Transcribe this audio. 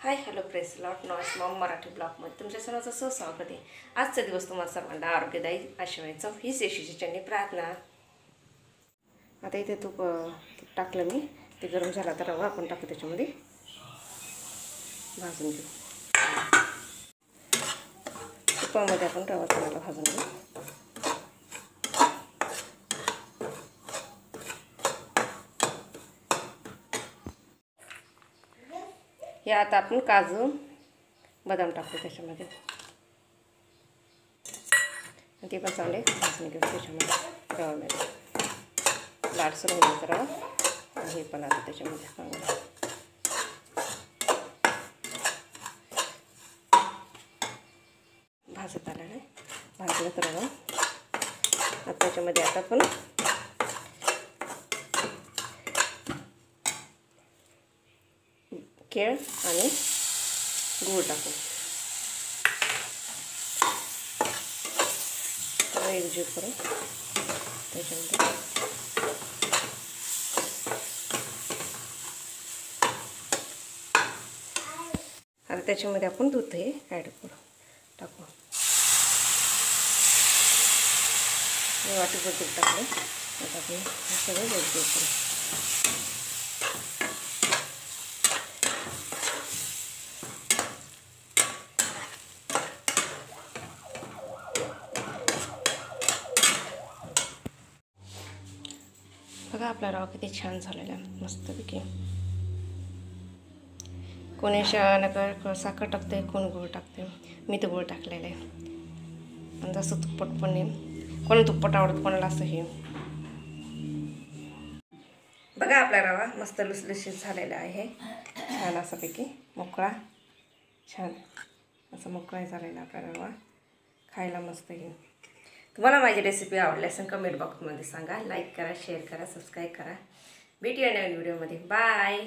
Hi hello press lot noise Maugham Marathi ब्लॉगमध्ये तुमच्या सर्वांचं स्वागत आहे। आजचा दिवस तुम्हाला सर्वांना आरोग्यदायी आशीर्वादाचं हीच येशूची चरणी प्रार्थना। आता इथे तूप टाकलं मी, ते गरम झाला तर रवा आपण टाकू त्याच्यामध्ये, भाजून घेऊ। तुपामध्ये आपण रवा चांगला भाजून घेऊ। हे आता आपण काजू बदाम टाकतो त्याच्यामध्ये, ते पण चांगले भाजून घेऊ त्याच्यामध्ये रव्यामध्ये। लाटसर होईल तर रवा हे पण आता त्याच्यामध्ये चांगलं भाजत आलं आहे। भाजलं तर रवा आता त्याच्यामध्ये आता आपण केळ आणि गूळ टाकू, एकजीव करू त्याच्यामध्ये। आता त्याच्यामध्ये आपण दूध हे ॲड करू टाकू। वाटीभर दूध टाकलं, आता आपण सगळं एकजीव करू। बघा आपला रवा किती छान झालेला आहे, मस्तपैकी। कोणी साखर टाकते, कोण गूळ टाकते, मी तर गूळ टाकलेला आहे। आणि जसं तुप्पट पण नाही, कोणाला तुप्पट आवडतं कोणाला असं हे। बघा आपला रवा मस्त लुसलुशीत झालेला आहे, छान असापैकी मोकळा, छान असं मोकळा झालेला आपला रवा, खायला मस्त आहे। तुम्हाला माझी रेसिपी आवडली असेल कमेंट बॉक्समध्ये सांगा, लाईक करा, शेअर करा, सबस्क्राईब करा। भेटूया नवीन व्हिडिओमध्ये, बाय।